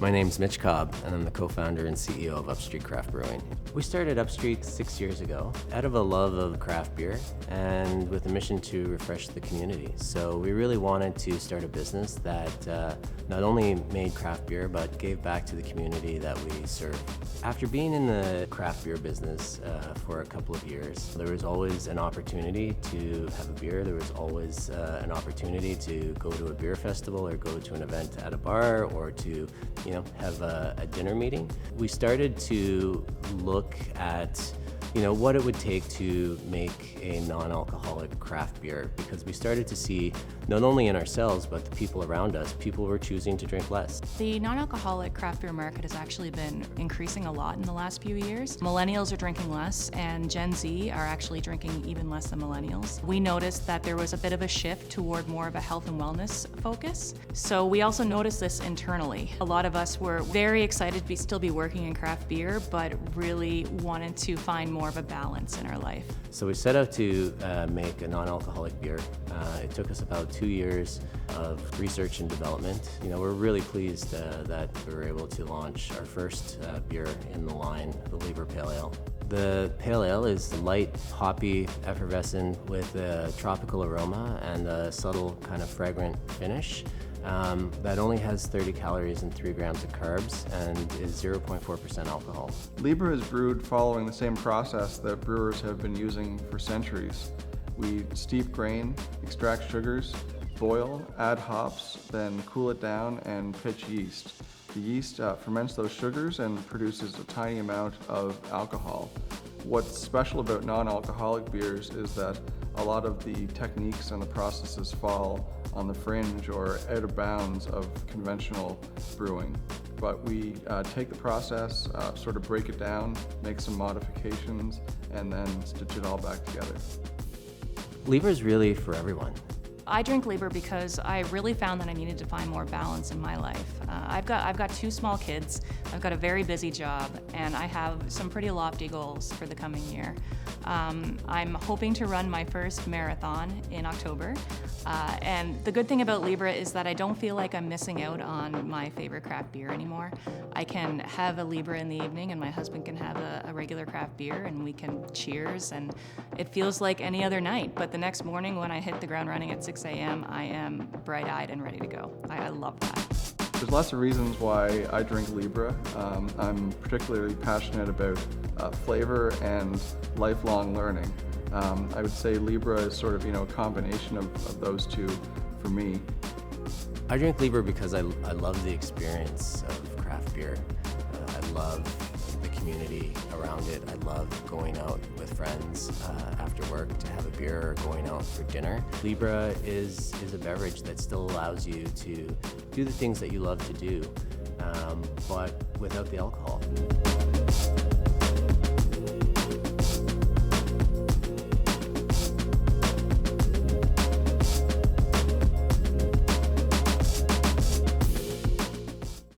My name's Mitch Cobb, and I'm the co-founder and CEO of Upstreet Craft Brewing. We started Upstreet 6 years ago out of a love of craft beer and with a mission to refresh the community. So we really wanted to start a business that not only made craft beer, but gave back to the community that we serve. After being in the craft beer business for a couple of years, there was always an opportunity to have a beer. There was always an opportunity to go to a beer festival or go to an event at a bar or to have a dinner meeting. We started to look at what it would take to make a non-alcoholic craft beer, because we started to see, not only in ourselves, but the people around us, people were choosing to drink less. The non-alcoholic craft beer market has actually been increasing a lot in the last few years. Millennials are drinking less, and Gen Z are actually drinking even less than millennials. We noticed that there was a bit of a shift toward more of a health and wellness focus. So we also noticed this internally. A lot of us were very excited to still be working in craft beer, but really wanted to find more of a balance in our life. So we set out to make a non-alcoholic beer. It took us about 2 years of research and development. We're really pleased that we were able to launch our first beer in the line, the Libra Pale Ale. The Pale Ale is light, hoppy, effervescent with a tropical aroma and a subtle kind of fragrant finish. That only has 30 calories and 3 grams of carbs and is 0.4% alcohol. Libra is brewed following the same process that brewers have been using for centuries. We steep grain, extract sugars, boil, add hops, then cool it down and pitch yeast. The yeast ferments those sugars and produces a tiny amount of alcohol. What's special about non-alcoholic beers is that a lot of the techniques and the processes fall on the fringe or out of bounds of conventional brewing. But we take the process, sort of break it down, make some modifications, and then stitch it all back together. Libra is really for everyone. I drink Libra because I really found that I needed to find more balance in my life. I've got 2 small kids, I've got a very busy job, and I have some pretty lofty goals for the coming year. I'm hoping to run my first marathon in October, and the good thing about Libra is that I don't feel like I'm missing out on my favorite craft beer anymore. I can have a Libra in the evening and my husband can have a regular craft beer and we can cheers, and it feels like any other night. But the next morning when I hit the ground running at 6 a.m., I am bright-eyed and ready to go. I love that. There's lots of reasons why I drink Libra. I'm particularly passionate about flavor and lifelong learning. I would say Libra is sort of a combination of those two for me. I drink Libra because I love the experience of craft beer. I love the community around it. I love going out with friends after work to have a beer or going out for dinner. Libra is a beverage that still allows you to do the things that you love to do, but without the alcohol.